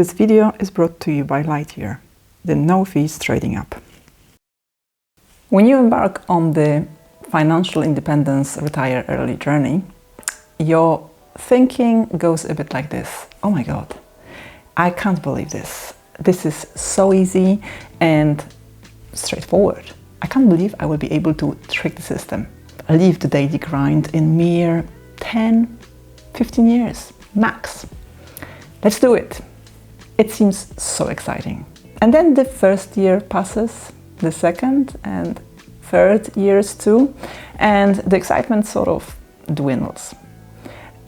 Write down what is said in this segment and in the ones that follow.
This video is brought to you by Lightyear, the no-fees trading app. When you embark on the financial independence retire early journey, your thinking goes a bit like this. Oh my God, I can't believe this. This is so easy and straightforward. I can't believe I will be able to trick the system, leave the daily grind in mere 10, 15 years, max. Let's do it. It seems so exciting. And then the first year passes, the second and third years too, and the excitement sort of dwindles.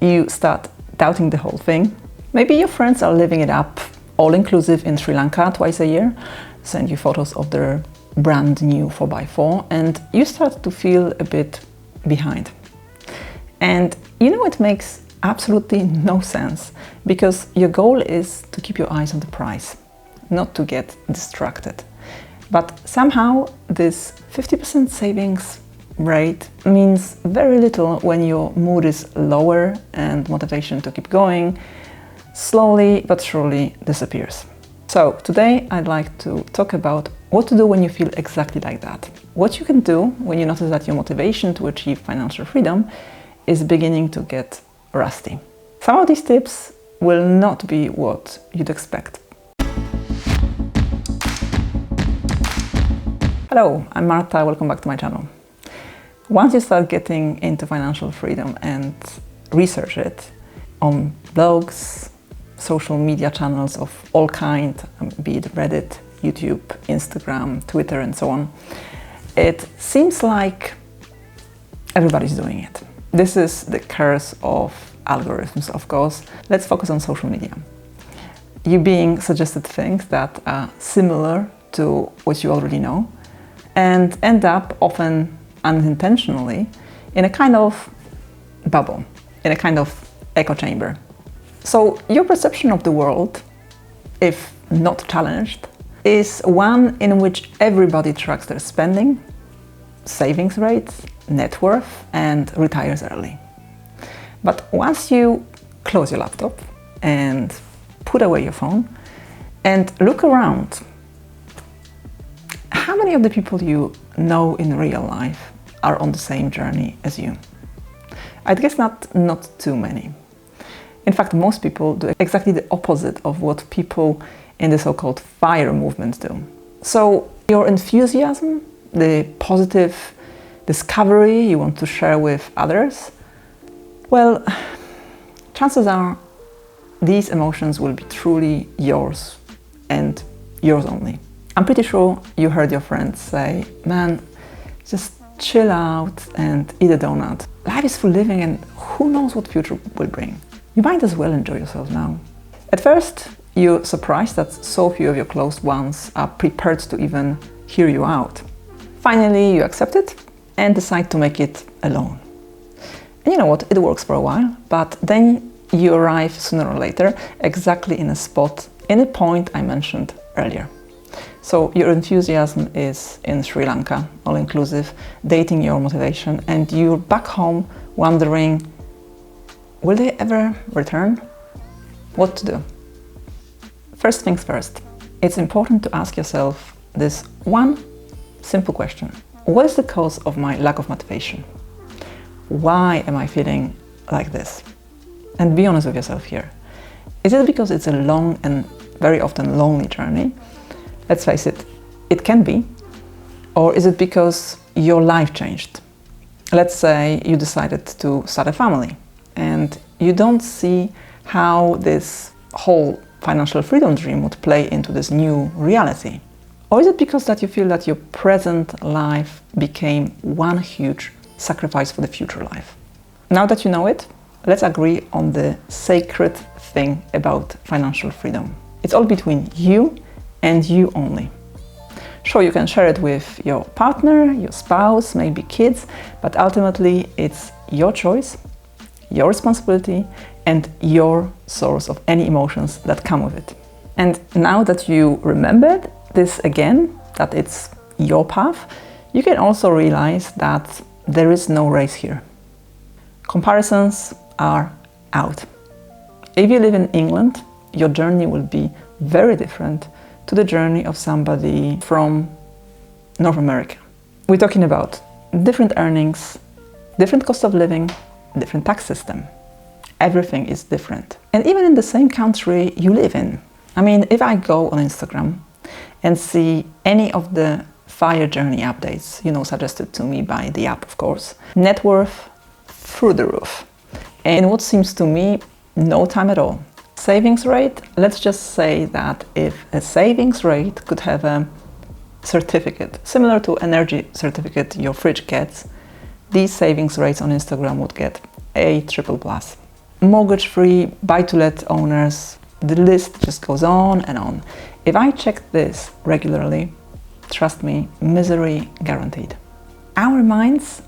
You start doubting the whole thing. Maybe your friends are living it up, all-inclusive in Sri Lanka twice a year, send you photos of their brand new 4x4, and you start to feel a bit behind. And you know it makes absolutely no sense, because your goal is to keep your eyes on the prize, not to get distracted. But somehow this 50% savings rate means very little when your mood is lower and motivation to keep going slowly but surely disappears. So today I'd like to talk about what to do when you feel exactly like that. What you can do when you notice that your motivation to achieve financial freedom is beginning to get rusty. Some of these tips will not be what you'd expect. Hello, I'm Marta, welcome back to my channel. Once you start getting into financial freedom and research it on blogs, social media channels of all kinds, be it Reddit, YouTube, Instagram, Twitter and so on, it seems like everybody's doing it. This is the curse of algorithms, of course. Let's focus on social media. You being suggested things that are similar to what you already know and end up often unintentionally in a kind of bubble, in a kind of echo chamber. So your perception of the world, if not challenged, is one in which everybody tracks their spending, savings rates, net worth, and retires early. But once you close your laptop and put away your phone and look around, how many of the people you know in real life are on the same journey as you? I'd guess not too many. In fact, most people do exactly the opposite of what people in the so-called FIRE movement do. So your enthusiasm, the positive discovery you want to share with others, well, chances are these emotions will be truly yours and yours only. I'm pretty sure you heard your friends say, man, just chill out and eat a donut. Life is for living and who knows what future will bring. You might as well enjoy yourself now. At first, you're surprised that so few of your close ones are prepared to even hear you out. Finally, you accept it and decide to make it alone. And you know what, it works for a while, but then you arrive sooner or later exactly in a spot, in a point I mentioned earlier. So your enthusiasm is in Sri Lanka, all-inclusive, dating your motivation, and you're back home wondering, will they ever return? What to do? First things first, it's important to ask yourself this one simple question. What is the cause of my lack of motivation? Why am I feeling like this? And be honest with yourself here. Is it because it's a long and very often lonely journey? Let's face it, it can be. Or is it because your life changed? Let's say you decided to start a family and you don't see how this whole financial freedom dream would play into this new reality. Or is it because that you feel that your present life became one huge sacrifice for the future life? Now that you know it, let's agree on the sacred thing about financial freedom. It's all between you and you only. Sure, you can share it with your partner, your spouse, maybe kids, but ultimately it's your choice, your responsibility, and your source of any emotions that come with it. And now that you remembered this again, that it's your path, you can also realize that there is no race here. Comparisons are out. If you live in England your journey will be very different to the journey of somebody from North America. We're talking about different earnings, different cost of living, different tax system. Everything is different. And even in the same country you live in. I mean, if I go on Instagram and see any of the FIRE journey updates, suggested to me by the app, of course, net worth through the roof. And what seems to me, no time at all. Savings rate, let's just say that if a savings rate could have a certificate, similar to energy certificate your fridge gets, these savings rates on Instagram would get a triple plus. Mortgage-free, buy-to-let owners, the list just goes on and on. If I check this regularly, trust me, misery guaranteed. Our minds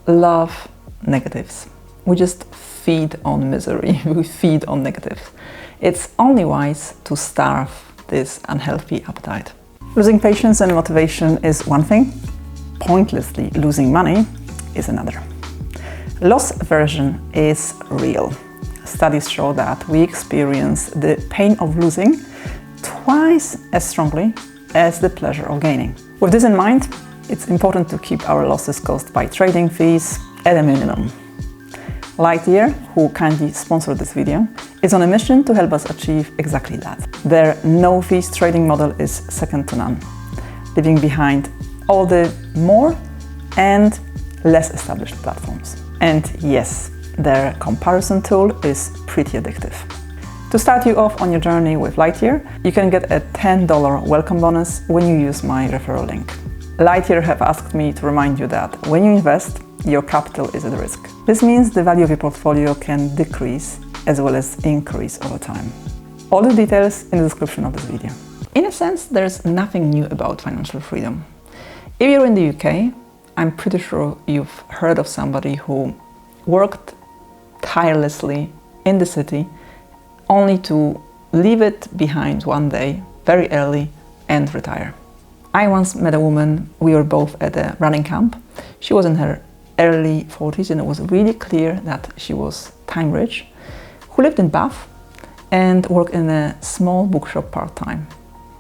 love negatives. We just feed on misery, we feed on negatives. It's only wise to starve this unhealthy appetite. Losing patience and motivation is one thing, pointlessly losing money is another. Loss aversion is real. Studies show that we experience the pain of losing twice as strongly as the pleasure of gaining. With this in mind, it's important to keep our losses caused by trading fees at a minimum. Lightyear, who kindly sponsored this video, is on a mission to help us achieve exactly that. Their no-fees trading model is second to none, leaving behind all the more and less established platforms. And yes, their comparison tool is pretty addictive. To start you off on your journey with Lightyear, you can get a $10 welcome bonus when you use my referral link. Lightyear have asked me to remind you that when you invest, your capital is at risk. This means the value of your portfolio can decrease as well as increase over time. All the details in the description of this video. In a sense, there's nothing new about financial freedom. If you're in the UK, I'm pretty sure you've heard of somebody who worked tirelessly in the city only to leave it behind one day, very early, and retire. I once met a woman, we were both at a running camp. She was in her early 40s and it was really clear that she was time rich, who lived in Bath and worked in a small bookshop part-time.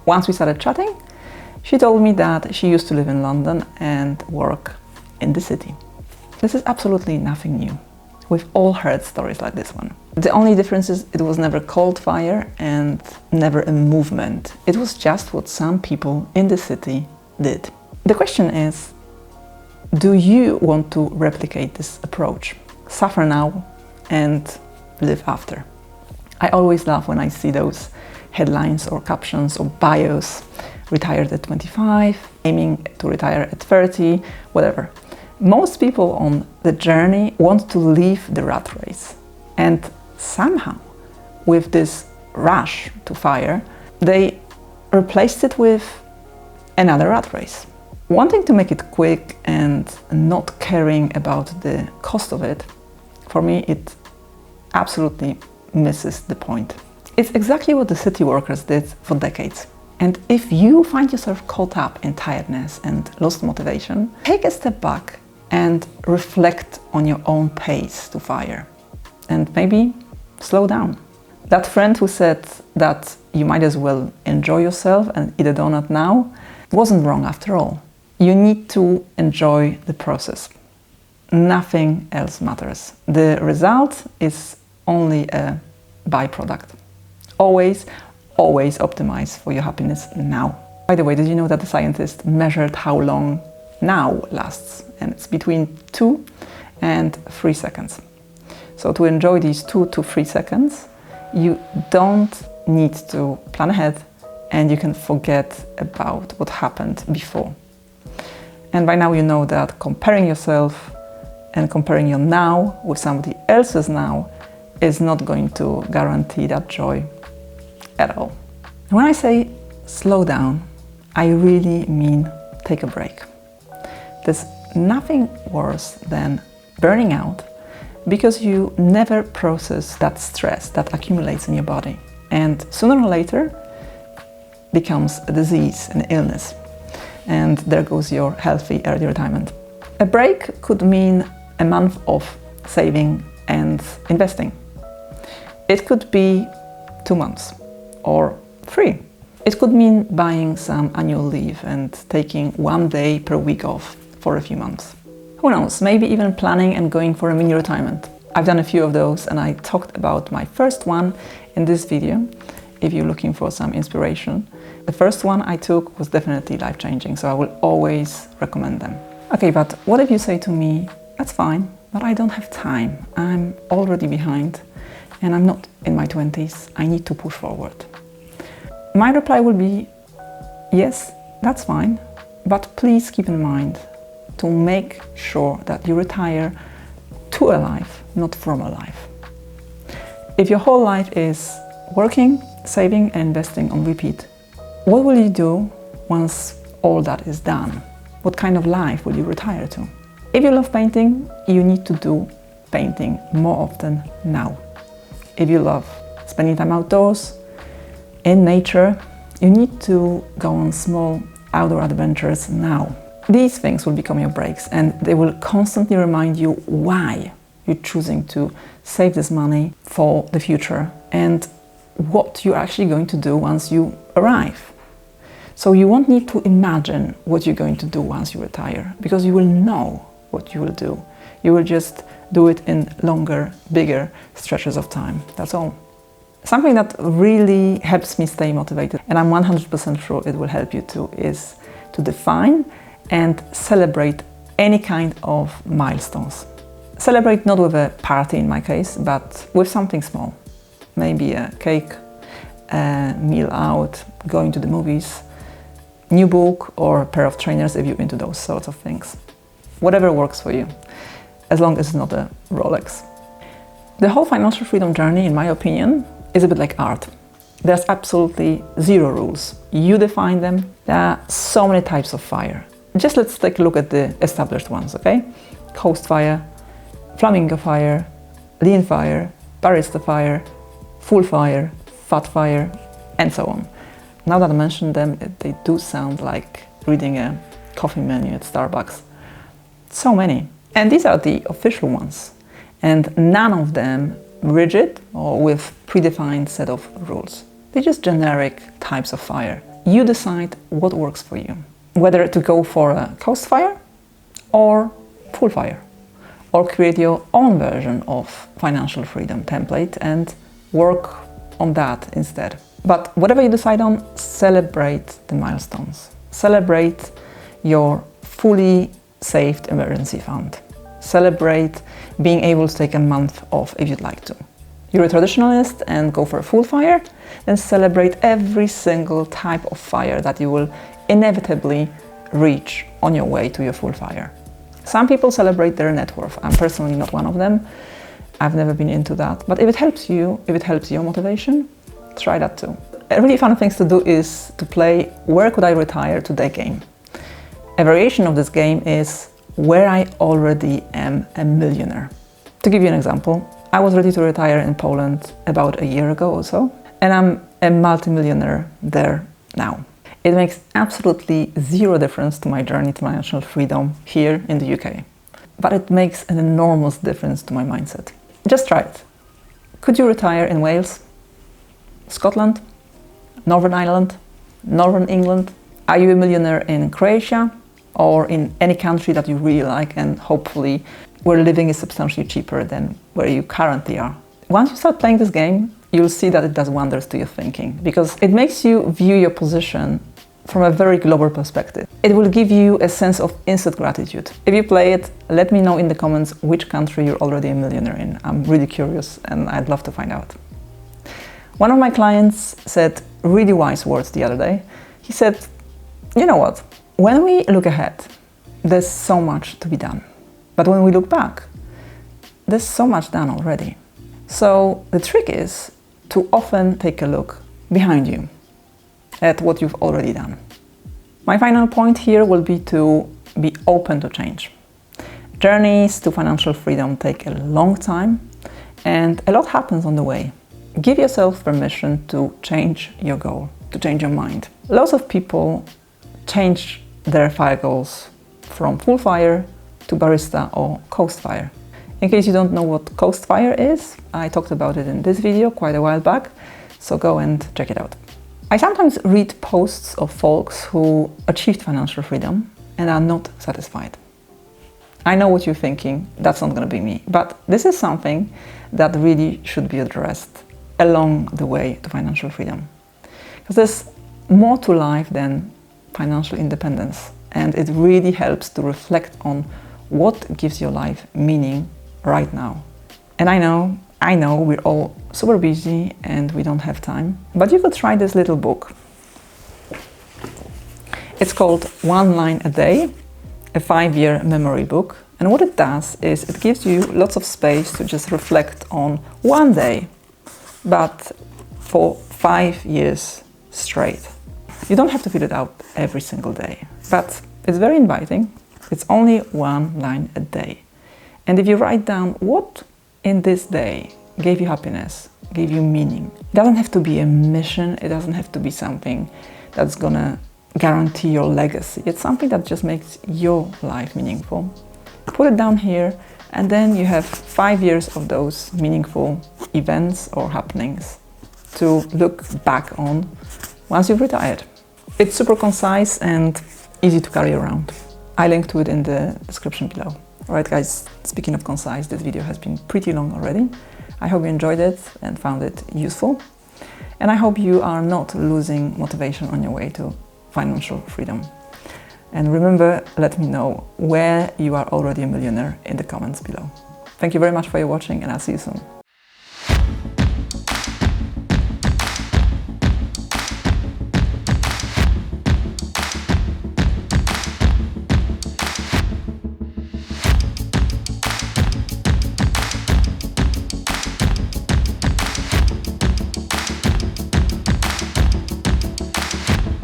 Once we started chatting, she told me that she used to live in London and work in the city. This is absolutely nothing new. We've all heard stories like this one. The only difference is it was never called FIRE and never a movement. It was just what some people in the city did. The question is, do you want to replicate this approach? Suffer now and live after. I always laugh when I see those headlines or captions or bios, retired at 25, aiming to retire at 30, whatever. Most people on the journey want to leave the rat race. And somehow, with this rush to FIRE, they replaced it with another rat race. Wanting to make it quick and not caring about the cost of it, for me, it absolutely misses the point. It's exactly what the city workers did for decades. And if you find yourself caught up in tiredness and lost motivation, take a step back and reflect on your own pace to FIRE. And maybe slow down. That friend who said that you might as well enjoy yourself and eat a donut now wasn't wrong after all. You need to enjoy the process. Nothing else matters. The result is only a byproduct. Always optimize for your happiness now. By the way, did you know that the scientists measured how long now lasts? And it's between 2 and 3 seconds. So to enjoy these 2 to 3 seconds, you don't need to plan ahead and you can forget about what happened before. And by now you know that comparing yourself and comparing your now with somebody else's now is not going to guarantee that joy at all. And when I say slow down, I really mean take a break. There's nothing worse than burning out because you never process that stress that accumulates in your body and sooner or later becomes a disease, an illness. And there goes your healthy early retirement. A break could mean a month of saving and investing. It could be 2 months or 3. It could mean buying some annual leave and taking 1 day per week off for a few months. Who knows, maybe even planning and going for a mini retirement. I've done a few of those and I talked about my first one in this video, if you're looking for some inspiration. The first one I took was definitely life-changing, so I will always recommend them. Okay, but what if you say to me, that's fine, but I don't have time. I'm already behind and I'm not in my 20s. I need to push forward. My reply will be, yes, that's fine, but please keep in mind to make sure that you retire to a life, not from a life. If your whole life is working, saving and investing on repeat, what will you do once all that is done? What kind of life will you retire to? If you love painting, you need to do painting more often now. If you love spending time outdoors, in nature, you need to go on small outdoor adventures now. These things will become your breaks and they will constantly remind you why you're choosing to save this money for the future and what you're actually going to do once you arrive. So you won't need to imagine what you're going to do once you retire, because you will know what you will do. You will just do it in longer, bigger stretches of time. That's all. Something that really helps me stay motivated, and I'm 100% sure it will help you too, is to define and celebrate any kind of milestones. Celebrate not with a party in my case, but with something small. Maybe a cake, a meal out, going to the movies, new book or a pair of trainers if you're into those sorts of things. Whatever works for you, as long as it's not a Rolex. The whole financial freedom journey, in my opinion, is a bit like art. There's absolutely zero rules. You define them. There are so many types of fire. Just let's take a look at the established ones, okay? Coast fire, flamingo fire, lean fire, barista fire, full fire, fat fire, and so on. Now that I mentioned them, they do sound like reading a coffee menu at Starbucks. So many. And these are the official ones. And none of them rigid or with predefined set of rules. They're just generic types of fire. You decide what works for you. Whether to go for a coast fire or full fire. Or create your own version of financial freedom template and work on that instead. But whatever you decide on, celebrate the milestones. Celebrate your fully saved emergency fund. Celebrate being able to take a month off if you'd like to. You're a traditionalist and go for a full fire, then celebrate every single type of fire that you will inevitably reach on your way to your full fire. Some people celebrate their net worth. I'm personally not one of them. I've never been into that. But if it helps you, if it helps your motivation, try that too. A really fun thing to do is to play Where Could I Retire Today game. A variation of this game is Where I Already Am a Millionaire. To give you an example, I was ready to retire in Poland about a year ago or so, and I'm a multimillionaire there now. It makes absolutely zero difference to my journey to financial freedom here in the UK. But it makes an enormous difference to my mindset. Just try it. Could you retire in Wales, Scotland, Northern Ireland, Northern England? Are you a millionaire in Croatia or in any country that you really like and hopefully where living is substantially cheaper than where you currently are? Once you start playing this game, you'll see that it does wonders to your thinking because it makes you view your position from a very global perspective. It will give you a sense of instant gratitude. If you play it, let me know in the comments which country you're already a millionaire in. I'm really curious and I'd love to find out. One of my clients said really wise words the other day. He said, you know what, when we look ahead, there's so much to be done. But when we look back, there's so much done already. So the trick is to often take a look behind you at what you've already done. My final point here will be to be open to change. Journeys to financial freedom take a long time and a lot happens on the way. Give yourself permission to change your goal, to change your mind. Lots of people change their fire goals from full fire to barista or coast fire. In case you don't know what coast fire is, I talked about it in this video quite a while back. So go and check it out. I sometimes read posts of folks who achieved financial freedom and are not satisfied. I know what you're thinking, that's not going to be me, but this is something that really should be addressed along the way to financial freedom. Because there's more to life than financial independence, and it really helps to reflect on what gives your life meaning right now. And I know we're all super busy and we don't have time, but you could try this little book. It's called One Line a Day, a 5-year memory book. And what it does is it gives you lots of space to just reflect on one day, but for 5 years straight. You don't have to fill it out every single day, but it's very inviting. It's only 1 line a day. And if you write down what in this day gave you happiness, gave you meaning, it doesn't have to be a mission, it doesn't have to be something that's gonna guarantee your legacy. It's something that just makes your life meaningful. Put it down here, and then you have 5 years of those meaningful events or happenings to look back on once you've retired. It's super concise and easy to carry around. I link to it in the description below. Alright guys, speaking of concise, this video has been pretty long already. I hope you enjoyed it and found it useful. And I hope you are not losing motivation on your way to financial freedom. And remember, let me know where you are already a millionaire in the comments below. Thank you very much for your watching, and I'll see you soon.